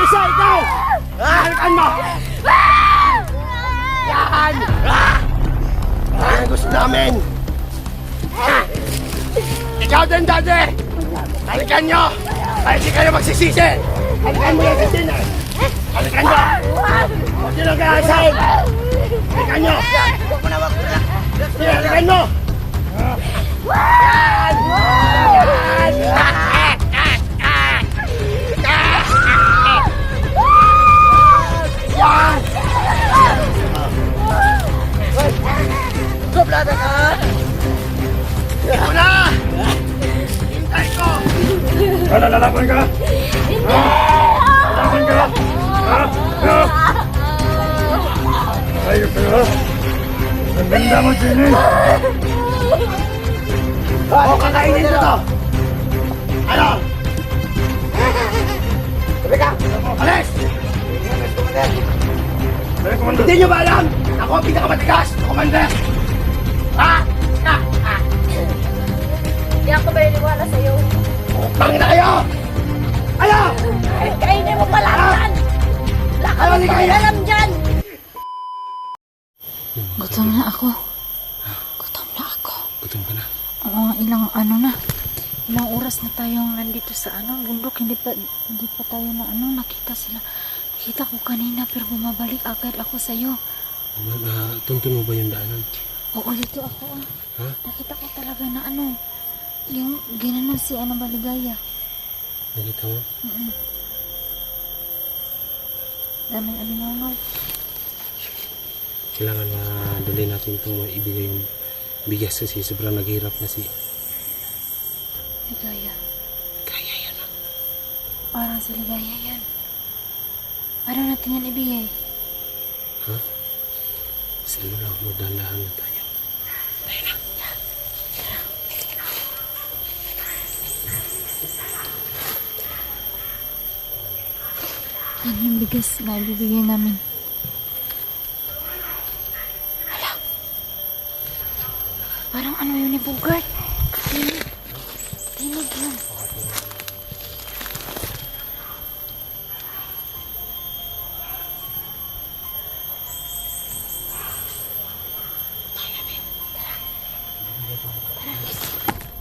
Isa, ikaw! Halikan mo! Yan! Yan ang gusto namin! Ikaw din, Daddy! Halikan nyo! Kahit di kayo magsisisi! Halikan mo yan din eh! Halikan nyo! Huwag nyo lang kakasahin! Halikan nyo! Huwag mo na, huwag mo na! Halikan mo! Yan! Yan! Yan! Suplada ka! Ito na! Hintay ko! Lalaban ka? Lalaban ka? Ayos ka ha? Ang ganda mo, Jenny! O, kakainin na to! Ano? Sabi ka! Alis! Hindi nyo ba alam? Ako ang pinakamatigas na commander! Ha? Hindi ako ba niniwala sa'yo? Tangin na kayo! Ano? Kainin mo pala yan! Wala ka Ano, bang alam dyan! Gutom na ako. Gutom na ako. Gutom ka na? Oo, ilang oras na tayong nandito sa bundok. Hindi pa tayo na nakita sila. Nakita ko kanina pero bumabalik agad ako sa'yo. Tuntun mo ba yung daanan? Oo, dito ako Ha? Nakita ko talaga na yung ginanon si Baligaya. Nakita mo? Daming alimangaw. Kailangan na dali natin itong maibigay yung bigas kasi sobrang naghihirap na si Ligaya. Kaya yan ah. Parang si Ligaya yan. Paano natin yan ibigay? Ha? Sa lula mo, dahan-dahan na tayo. Tayo na. Yan yung bigas na ibibigay namin. Hala. Parang yun ni Bogart. Tinig yun.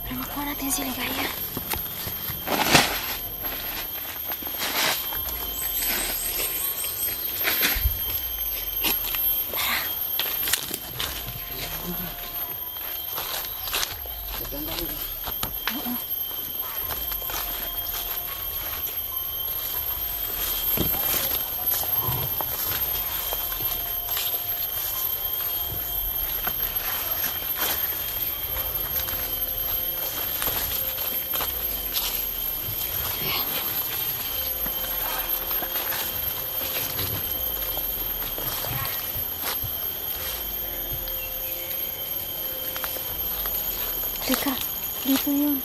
Para makuha natin si Ligaya. Teka, dito yun.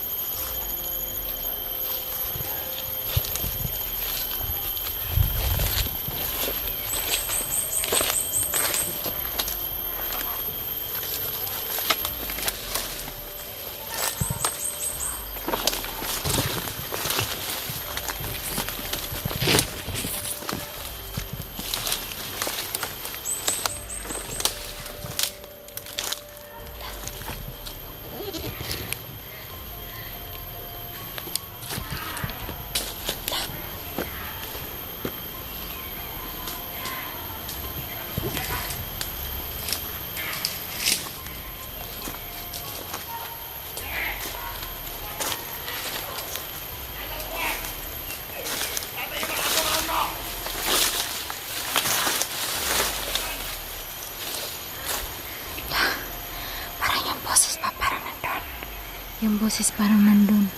Yung boses parang nandun.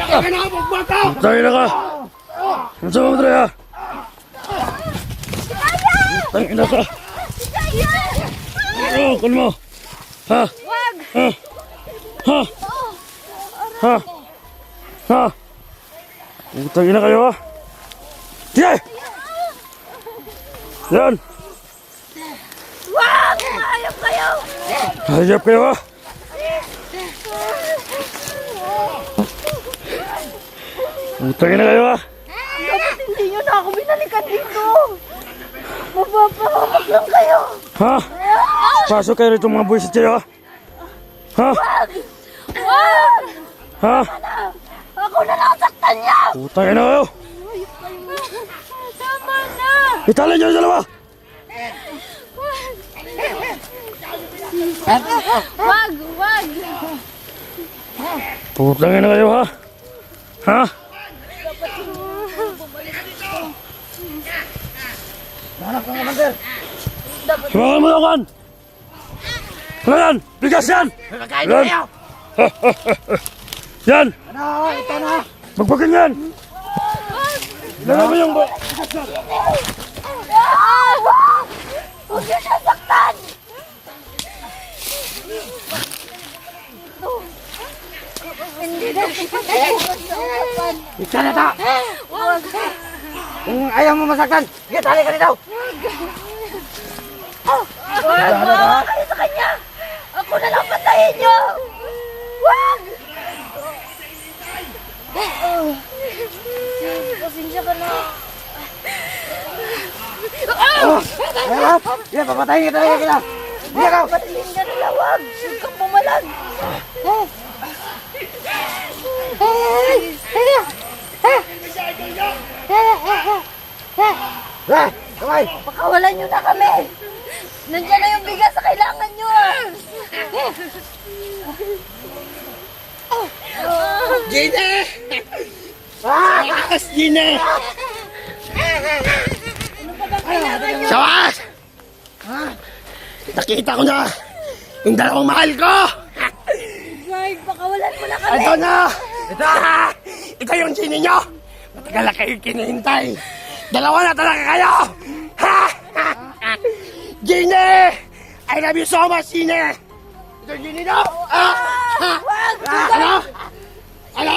Teka na, magbata! Tayo na ka! Ano sa mga dre ha? Tayo na ka! Oh, kun mo! Ha? Wag! Ha? Ha? Ha? Ha? Tayo na kayo ha? Sige! Yan! Wag! Ayop kayo! Hayop kayo ha? Tayo na kayo ha? Dapat hindi nyo na ako binalikan dito. Mapapahawak lang kayo. Ha? Pasok kayo rito mga buwisit kayo ha? Ha? Wag! Ha? Ako na nasaktan niya! Tayo na kayo! Tama na! Italan niyo yung dalawa! Wag! Wag! Putangin na kayo ha? Ha? Sumakan mo kan! Ano yan? Bigas yan! Magkain na kayo! Yan! Ano, ito na! Magpagin yan! Dala mo yung... Huwag niyo siya saktan! Hindi na Ika na ta! Wag! Kung ayaw mo masaktan, sige, tali ka dito! Wag! Maawa kayo sa kanya! Ako na lang patayin niyo! Wag! Pasensya ka na. Sige, papatayin kita talaga kita! Sige ka! Patilin ka nila, wag! Huwag kang pumalag! Kamay! Pakawalan niyo na kami! Nandiyan na yung bigas sa kailangan niyo Gine! Sawas, Gine! Sawas! Nakita ko na yung dalawang mahal ko! Guard, pakawalan mo na kami! Ito na! Ito yung Gine nyo! Matagal na kayo kinihintay! Dalawa na talaga kayo! Gine! I love you so much, Gine! Ito yung Gine nyo! Ano? Ano?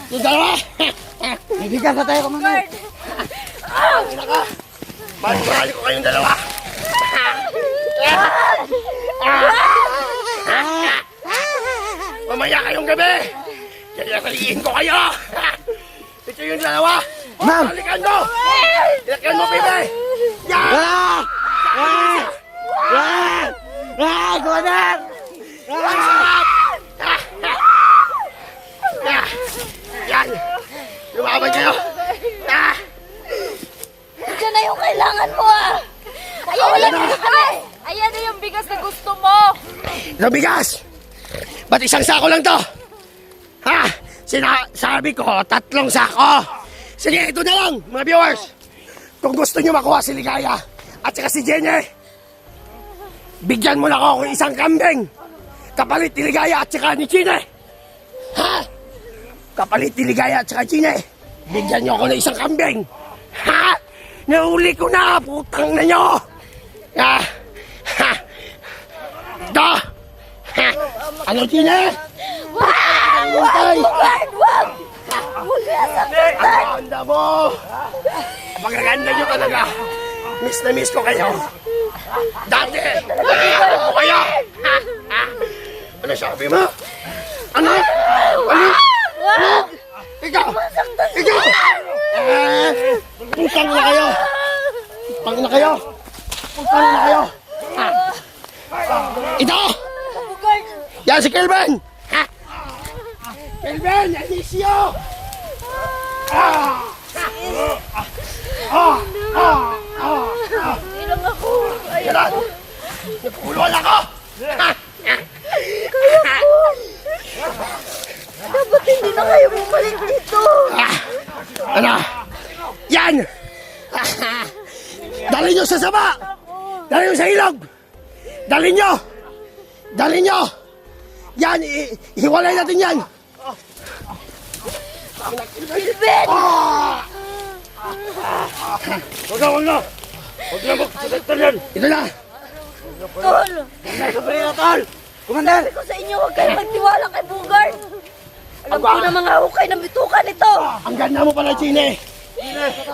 Yung dalawa! Ibigan na tayo kumagal! Mahal ko kayong dalawa! Mamaya kayong gabi! Kaya ko kayo! Ito yung dalawa! Ma'am! Halikan mo! Halikan mo, Pibe! Yan! Godan! Yan! Lumaban kayo! Nandiyan na yung kailangan mo Pakawalan mo na kami! Ayan na yung bigas na gusto mo! Ito bigas! Ba't isang sako lang to? Ha? Sabi ko, 3 sako! Sige, ito na lang, mga viewers! Kung gusto nyo makuha si Ligaya at saka si Jenny, bigyan mo na ako ng isang kambing! Kapalit ni Ligaya at saka ni Chine! Ha? Kapalit ni Ligaya at saka Chine! Bigyan nyo ako ng isang kambing! Ha? Nauli ko na! Putang na nyo! Ha? Ha? Ito! Ha? Ano, Chine? Wag! Wag! Wag! Wag! Huwag kaya saktan! Ganda mo! Pagkaganda nyo talaga! Miss na miss ko kayo! Dati! Ano ko kayo? Ha? Ha? Ano sabi mo? Ano? Ano? Ano? Ikaw! Ikaw! Putang na kayo! Putang na kayo! Putang na kayo! Ha? Ito! Yan si Kelvin! Ha? Kelvin! I miss you! Ilang ako! Yan! Nagpuluan ako! Dapat hindi na kayo bumalik dito! Ano? Yan! Dali nyo sa saba! Dali nyo sa ilog! Dali nyo! Dali nyo! Yan! Hiwalay natin yan! Silvin! Huwag na! Huwag na magsasalita yan! Ito na! Tol! Sabi na, tol! Commander! Sabi ko sa inyo, huwag kayo magtiwala kay Bugard. Alam ko na mga hukay ng bitukan ito. Ang ganda mo pala, Chine!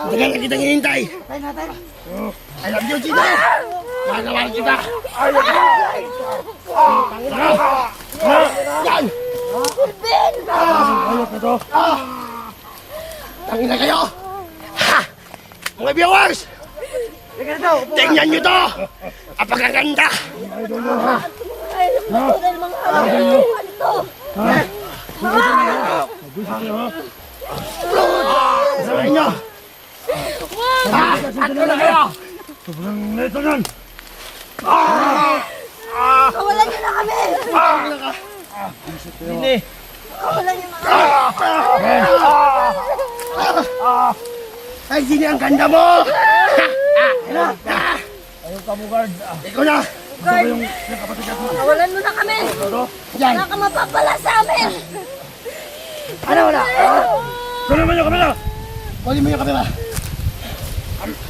Tagal na kitang hinihintay! I love you, Chine! Mahal na mahal kita! Yan! Silvin! Tangin na kayo! Ha! Mga viewers! Tingnan nyo to! Apakaganda! Ay, alam ko na mga bitukan ito. Sabihin nyo! Ha! Tatlo na kayo! Kawalan niyo na kami! Kawalan niyo na kami! Ay, sino ang ganda mo? Ayaw ka mo, guard. Ikaw na! Bugard! Kawalan mo na kami! Yan! Wala ka mapapala sa amin! Ano wala? Kunin mo yung kamera! Kunin mo yung kamera!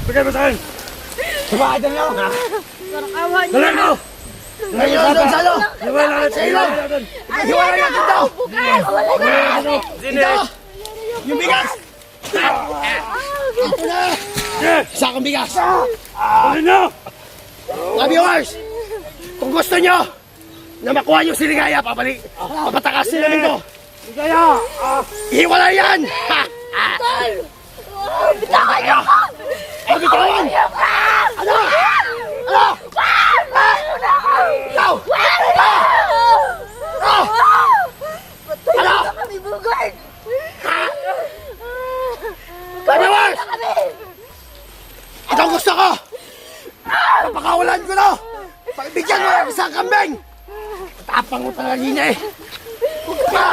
Bigay mo sa akin! Sumakay na lang! Parang awa niyo Dalan mo! Ngayon sa salo! Hiwala natin sa ilaw! Hiwala natin daw! Bugard! Kawalan niyo na kami! Ito! Yung bigas! Ito na! Isa akong bigas! Kunin nyo! Mga viewers! Kung gusto nyo na makuha yung siligaya, papatakasin namin to! Siligaya! Ihiwala yan! Tol! Bitawan niyo ako! Ay, bitawan! Ano? Ano? Ikaw! Patuloy na kami, Bugard! Mga viewers! Na kami! Ito ang gusto ko! Napakawalan ko na! Pagbigyan mo ng isang kambing! Tapang mo talaga yun eh! Ka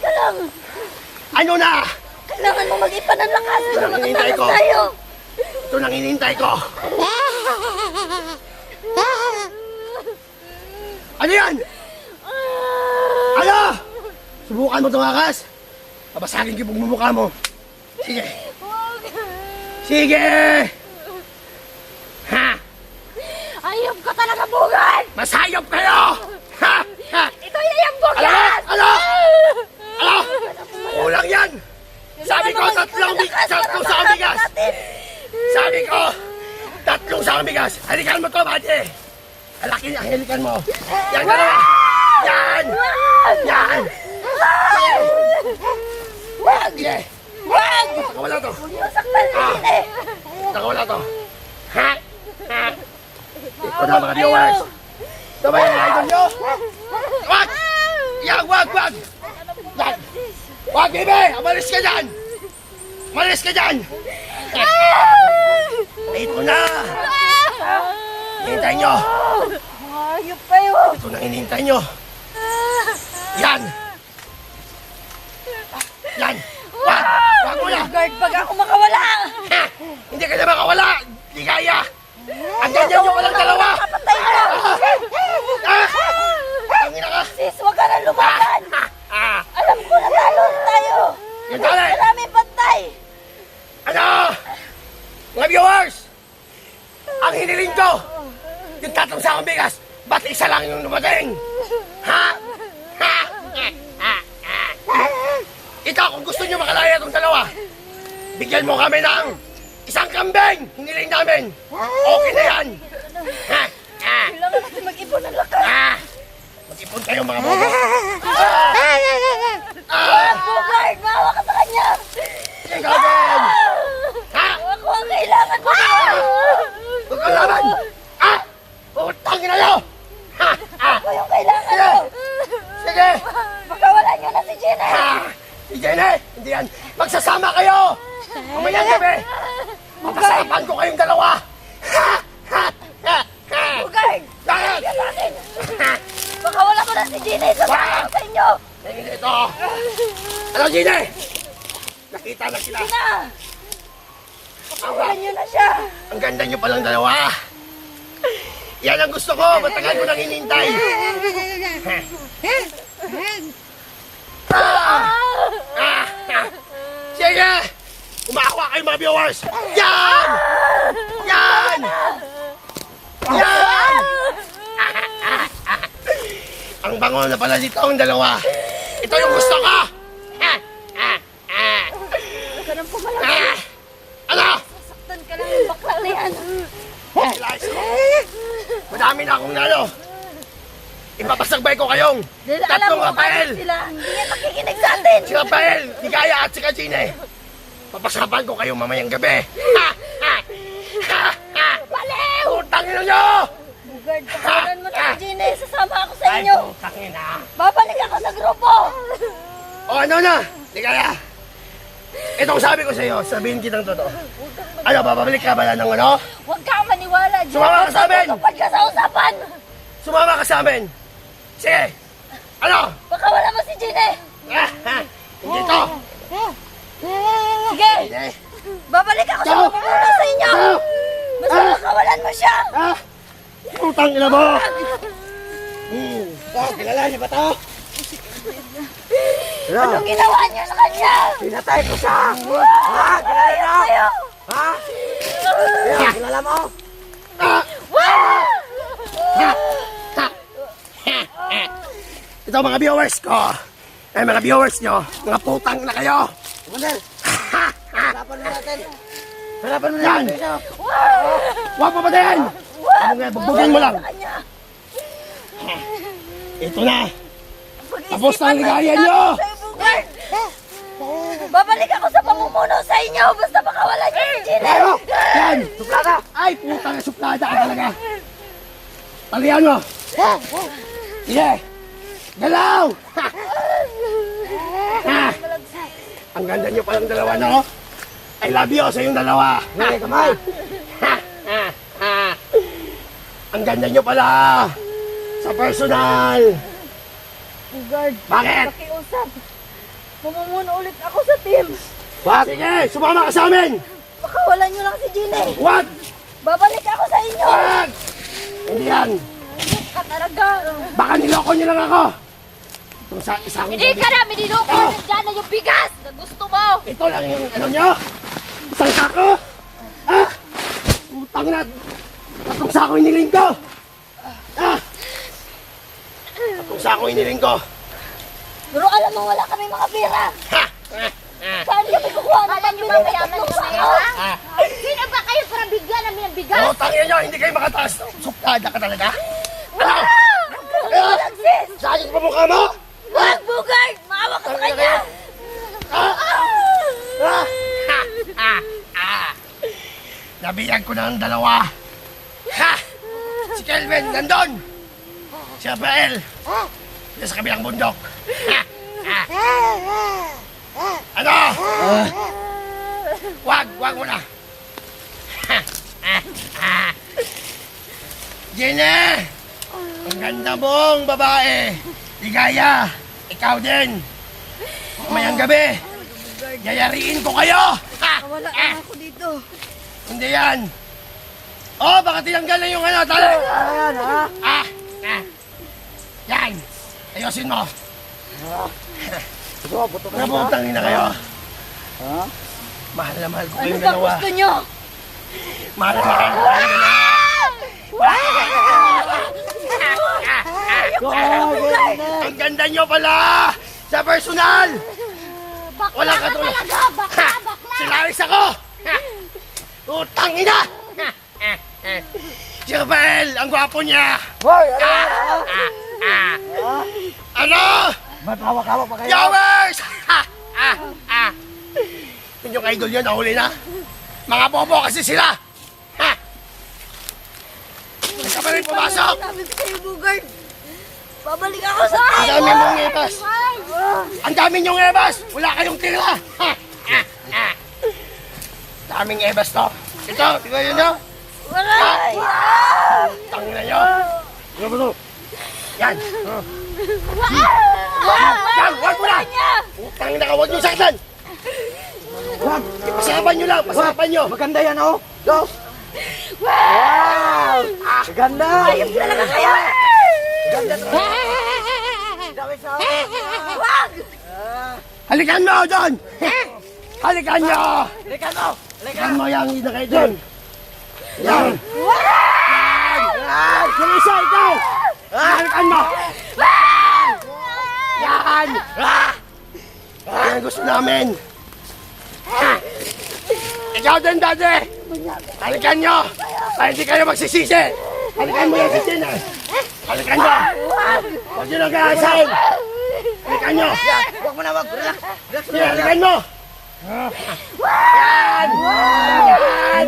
lang! Ano na? Kailangan mo mag-ipa ng lakas para Hinihintay makatakas ko. tayo! Ito nang hinihintay ko! Ano yan? Ano? Subukan mo tumakas! Babasagin ko yung mumukha mo! Sige! Sige! Ha! Ayop ka talaga, Bugard! Masayop kayo! Ha! Ha! Ito yung Bugard! Ano? Ano? Kulang yan! Sabi ko, tatlong sa bigas! Sabi ko, tatlong sa bigas! Halikan mo to, Bati! Alaki niya, halikan mo! Yan ka na! Yan! Yan! Wag! Sige! Wag! Nakawala to! Huwag niyo saktan si Gine! Nakawala to! Ha! Ha! Ito na mga viewers! Ito ba yung idol nyo? Wag! Yan! Wag! Wag! Yan! Wag, bebe! Umalis ka dyan! Umalis ka dyan! Ito na! Hinihintay nyo! Ayop kayo! Ito na hinihintay nyo! Yan! Yan! Wag! Wag mo na! Bugard, pag ako makawala! Ha! Hindi ka na makawala! Hindi kaya! Ang ganyan nyo palang dalawa! Patay mo! Ah! Tangina ka! Sis, huwag ka na lumaban! Ah! Alam ko na talo tayo! Yan tali! Marami patay! Ano? Mga viewers! Ang hiniling ko! Yung tatlong sakong bigas! Ba't isa lang yung lumating? Ha? Ha? Ito, kung gusto nyo makalaya itong dalawa, bigyan mo kami ng isang kambing! Hiniling namin! Okay na yan! Ha? Ha? Kailangan natin mag-ipon ng lakas! Ha? Mag-ipon kayo mga bobo! Bugard, maawa ka sa kanya! Sige, gagawin! Ha? Ako ang kailangan mo! Huwag kang laban! Ha? Utangin na nyo! Ha? Ha? Ako yung kailangan Sige! mo! Sige! Pagkawalan niyo na si Gine! Ha? Si Jenny! Hindi yan! Magsasama kayo! Mamayang gabi! Magkasapan ko kayong dalawa! Ha? Ha? Ha? Ha? Bugard! Bakit? Yan akin! Pagkawala ko na si Gine! Sasabihin ko sa inyo! Tingin ito! Ano, Jenny? Nakita na kita! Na! Pagkawalan niyo na siya! Ang ganda nyo palang dalawa! Yan ang gusto ko! Matagal ko nang hinintay! Sige! Umakuha kayo mga viewers! Yan! Yan! Yan! Ang bango na pala dito ang dalawa. Ito yung gusto ko! Huwag ka nang pumalaki. Ano? Saktan ka lang yung bakla na yan. Realize ko. Madami na akong nalo. Ipapasagbay ko kayong Dahil alam tatlong mo, Rafael. ano sila, hindi yan nakikinig sa atin. Si Rafael, Ligaya at si Kajine. Papasapan ko kayo mamayang gabi. Baliw! Utangin nyo! Bugard, pakawalan mo na si Gina. Sasama ako sa inyo. Utangin na. Babalik ako sa grupo. O ano na? Ligaya. Itong sabi ko sa iyo, sabihin kitang totoo. Ano, babalik ka ba ng ano? Huwag kang maniwala, Gina. Sumama ka sa amin! Tutupad ka sa usapan. Sumama ka sa amin. Sige. Ano? Pakawalan mo si Gina. Hindi to. Sige, Hindi. babalik ako sa Ciao. pamumuno sa inyo. Ciao. Basta pakawalan mo siya. Utang ina mo! Kilala niyo ba to? Anong ginawa niyo sa kanya? Pinatay ko siya! Kilala niyo? Kilala mo? Ito mga viewers ko. Mga viewers nyo, mga putang na kayo. Harapan mo natin. Harapan mo natin. Huwag pa patayin! Ano nga, bugbugin mo lang. Sa kanya. Ito na. Pag-isipan Tapos na ang ligaya natin niyo. sa'yo, Bugard. Babalik ako sa pamumuno sa inyo. Basta pakawalan niyo si Gina. Ano? Yan! Suplada! Ay, putang suplada ka talaga. Talihan mo. Sige. Galaw! Ang ganda niyo palang dalawa, no? I love you sa yung dalawa. Hey, kamay! Ang ganda niyo pala sa personal. Bugard, Bakit? pakiusap. Mamumuno ulit ako sa team. What? Sige, sumama ka sa amin. Pakawalan niyo lang si Gina. What? Babalik ako sa inyo. What? Hindi yan. Ka talaga. Baka niloko niyo lang ako. Itong isang Hindi ka namin niloko. Nandiyan na yung bigas na gusto mo. Ito lang yung ano niyo. Isang sako. Ah! Utang na. Tatlong sako iniling ko. Ah! Tatlong sako iniling ko. Pero alam mo, wala kami mga pera. Ha! Saan kami kukuha ng pambili ng tatlong sako? Sino ba kayo para bigyan namin ng bigas? Utangin niyo, hindi kayo makataas. Suplada ka talaga. Wala! Walang sis! Sakit pa mukha mo? Wag, Bugard! Maawa ka sa kanya! Nabiyag ko na ang dalawa. Ha! Si Kelvin, nandun! Si Rafael, nasa kabilang bundok. Ano? Wag mo na. Gina! Ang ganda mong babae. Ligaya, ikaw din. Mamayang gabi, yayariin ko kayo. Wala na ako dito. Hindi yan. Oh, baka tinanggal na yung ano, tali. Yan. Ayusin mo. Nabutang na kayo. Mahal na mahal ko Ano kayong ba dalawa. gusto nyo? Mahal na mahal ko kayong dalawa. Ang ganda nyo pala! Sa personal! Walang katulad. Ha! Si Laris ako! Ha! Utang ina! Si Rafael, ang gwapo niya! Ano? Ba't hawak-hawak pa kayo? Yowers! Yun yung idol yun, nahuli na. Mga bobo kasi sila! Ha! Huwag ka pa rin pumasok! Sabi ko sa'yo, Bugard. Babalik ako sa Ang akin. dami mong ebas! Ang dami niyong ebas! Wala kayong tira! Ha! Daming ebas to! Ito, tingnan nyo nyo! Wala. Tangin na nyo! Ano ba to? Yan! Yan! Huwag mo na! Tangin na ka! Huwag nyo saktan! Wag! Pasapan nyo lang! Pasapan nyo! Maganda yan, oh! Go! Wow! Maganda! Ayop talaga kayo. Ganda to! Dami sa Wag! Halikan mo doon! Halikan nyo! Halikan mo! Halikan mo yung inakay doon! Yan! Yan! Yung isa, ikaw! Halikan mo! Yan! Yan ang gusto namin! Ikaw din, Daddy! Halikan nyo! Ay, hindi kayo magsisisi! Halikan mo yan si Tina! Halikan nyo! Huwag nyo nag-aasahin! Halikan nyo! Huwag mo na, wag. Relax. Relax mo Sige, na. halikan mo! Yan! Yan!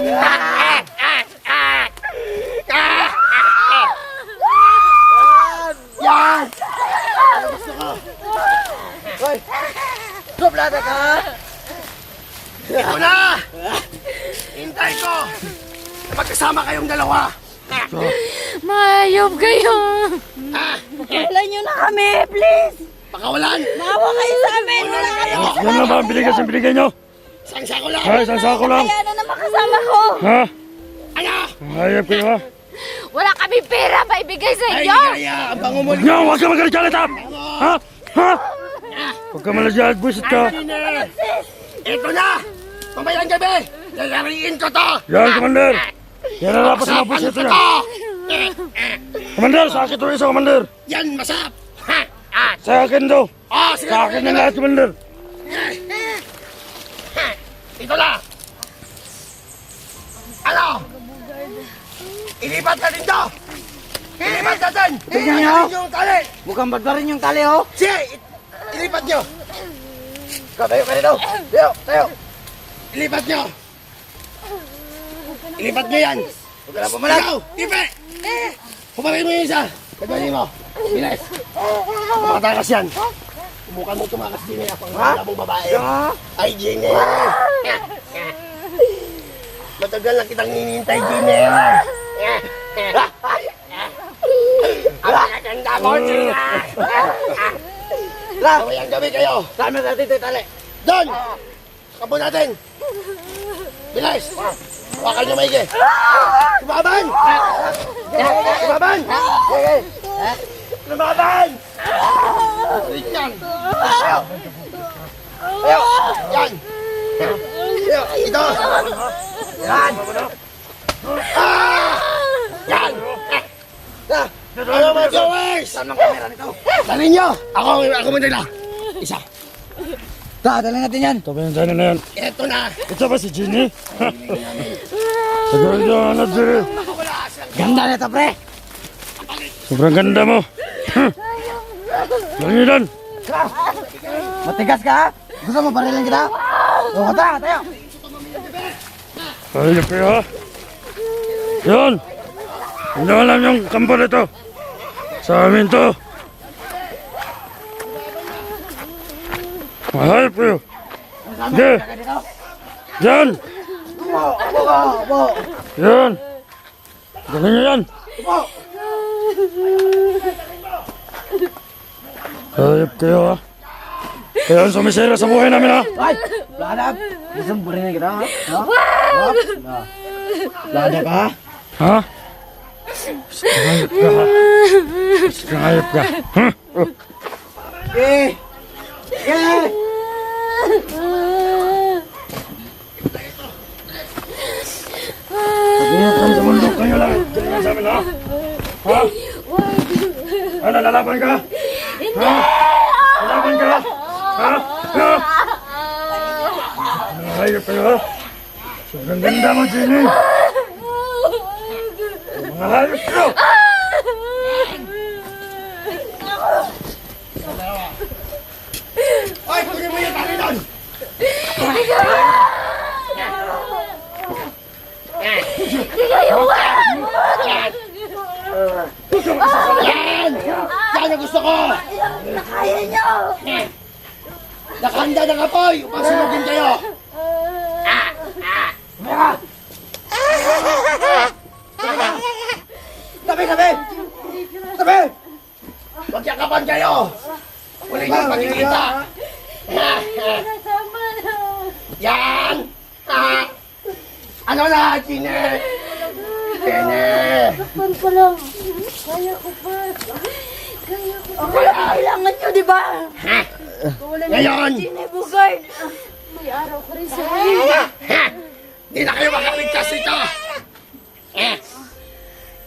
Yan! Ano gusto ko? Hoy! Suplada ka! Ito na! Hintay ko! Magkasama kayong dalawa! Mayop kayo. Wala nyo na kami, please! Pakawalan! Maawa kayo sa amin! Wala kayo! Yan lang ba ang binigay nyo? Isang sako lang! Ha? Isang sako lang? Kaya na naman kasama ko! Ha? Ano? Hayop kayo ha? Wala kami pera pa ibigay sa Ay, inyo! kaya ang pangumuli! Yan! Huwag ka magalit-galit ha! Ha? Ha? Huwag ka malajalit, buisit ka. Ito na! Mamayang gabi! Lalariin ko to! Yan, Commander! Yan ang lapas ng mga buisit ko niya. to! Commander, sa akin ito isa, Commander! Yan, masap! Sa akin daw! Oh, sige! Sa akin ang lahat, Commander! Ito na! Ano? Ilipat natin to! Ilipat natin! Tingnan nyo! Ilipat yung tali! Mukhang badbarin yung tali, oh! Sige! Ilipat nyo! Ikaw, tayo ka dito! Tayo! Tayo! Ilipat nyo! Ilipat nyo yan! Huwag ka na pumalag! Ikaw! Ipe! Pumarin mo yung isa! Pagbaling mo! Bilis! Kumatakas yan! Subukan mo tumakas din eh. Pang wala mong babae. Ay, Gine! Matagal na kitang hinihintay, Gine! Ang maganda mo, Gine! Mamayang gabi kayo! Saan mo natin ito yung tali? Doon! Kapo natin! Bilis! Wakal nyo maigi! Lumaban! Lumaban! Lumaban! Balik yan! Ayaw! Ayaw! Yan! Ayaw! Ito! Yan! Ah! Yan! Ano mga viewers? Saan ang kamera nito? Dalhin nyo! Ako manila! Isa! Dali natin yan! Ito ba yung sana na yan? Ito na! Ito ba si Ginny? Siguro yung ano, Ginny? Ganda nito, pre! Sobrang ganda mo. Lagi doon. Matigas ka, ha? Gusto mo barilin kita? O, tara, tayo! Hayop kayo ha? Yun! Hindi ko alam yung kampo nito. Sa amin to. Hayop kayo. Hindi. Yan! Opo! Yan! Galing nyo yan. Hayop kayo ha? Kaya ang sumisira sa buhay namin ha? Ay! Ladab! Gusto mo barilin kita, ha? Wag! Ladab ka, ha? Ha? Hayop ka ha? Hayop ka. Ha? Eh! Eh! Pag-ingat kami sa mundo, kayo lang. Galingan sa amin, ha? Ha? Ano, lalaban ka? Ha? Lalaban ka? Ha? Ha? Hayop kayo, ha? Sobrang ganda mo, Jenny. Mga hayop kayo! Ay, kunin mo yung tali doon! Yan! Yan ang gusto ko! Kaya nyo! Nakahanda ng apoy upang sunugin kayo! Tabi! Tabi! Tabi! Magkakapan kayo! Wala niyong makikita! Yan! Ano na, Gine? Gine! Pan pa lang. Kaya ko pa. Ako lang ang kailangan nyo, di ba? Ha? Wala na Ngayon! si Gina, Bugard. May araw ko rin sa'yo. Ha? Di na kayo makaligtas dito!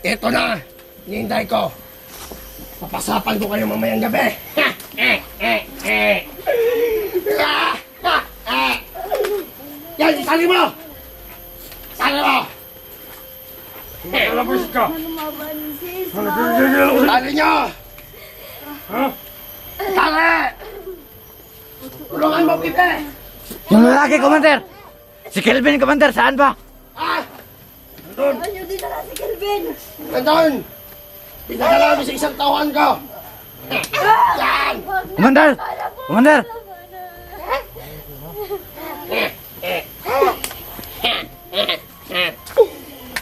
Ito na! Hinihintay ko! Papasapan ko kayo mamayang gabi! Yan! Isali mo! Isali mo! Kalabas ka. Ano, gigigil ako sa'yo. Isali nyo! Ha? Isali! Tulungan mo, Pipe! Yung lalaki, Commander! Si Kelvin, Commander, saan ba? Ah! Doon. Ayun, di na lang si Kelvin. Nandun! Pinadala mo sa isang tauhan ko! Yan! Commander! Commander!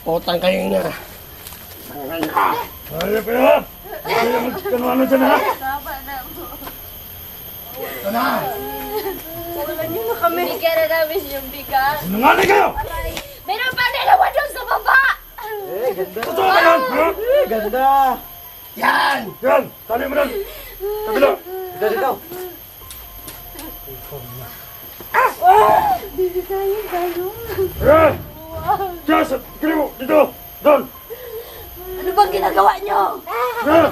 Utang kayo na. Hayop kayo ha? Ano dyan ha? Ito na! Wala nyo na kami. Bigyan na namin yung bigas. Sinungaling kayo! Meron pa dalawa doon sa baba. Totoo ba yan? Ha? Ganda! Yan! Yan! Tali mo doon! Kabila! Dito! Yan! Diyan! Sa kili mo! Dito! Doon! Ano bang ginagawa nyo? Yan!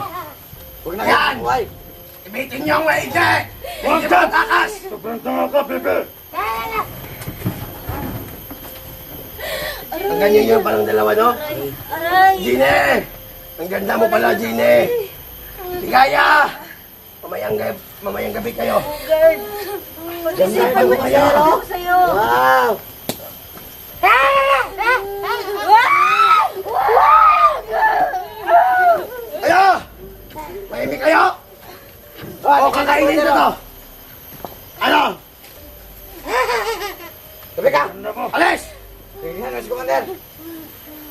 Huwag na Yan! Huwag! Ibitin niyo ang maigi! Huwag Hindi ka! ba takas? Sobrang tanga ka, Pepe! Ang ganyan niyo palang dalawa, no? Aray. Gine! Ang ganda mo pala, Gine! Ligaya! Mamayang gabi kayo. Bugard. Mag-isipan mo kayo. ako sa'yo. Wow! Kayo! Mahimik kayo! O, kakainin ko to! Ano? Sabi ka! Tanda mo! Alis! Tingnan mo si Commander!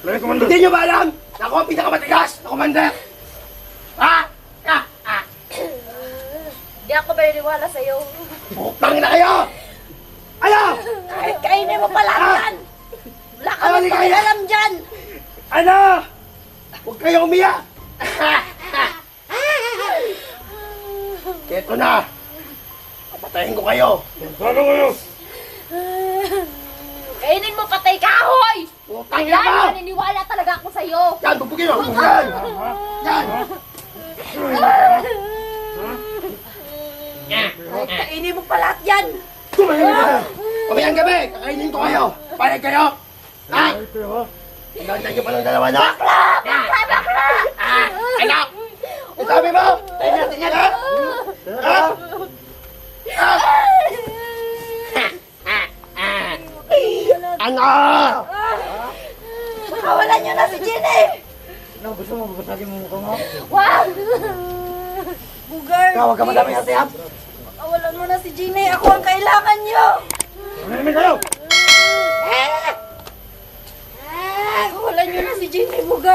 Lagi komando! Hindi nyo ba alam na ako ang pinakamatigas na commander? Ha? Di ako maniniwala sa'yo. Putang na kayo! Ano? Kahit kainin mo pala yan. Wala Ano, kami Ligaya? pakialam dyan. Ano? Huwag kayo umiyak! Ito na! Papatayin ko kayo! Paano kayo? Kainin mo patay kahoy. Putang na Yan, ka! maniniwala talaga ako sa'yo. Yan, bubugin mo! Yan! Yan! Kahit kainin mo pa lahat yan. Tumahimik kayo! Pamayang gabi! Kakainin ko kayo! Payag kayo! Ha? Ay, kayo ha? Ang ganda nyo pa ng dalawa na! Bakla! Ano? Ang sabi mo? Tayo natin yan, ha? Ha? Ano? Pakawalan nyo na si Jenny. Ano, gusto mo babasagin mo mukha mo? Wag. Bugard. Ikaw, huwag ka madami sa tiyap! Pakawalan mo na si Jenny. Ako ang kailangan nyo. Manahimik kayo! Pakawalan nyo na si Jenny, Bugard.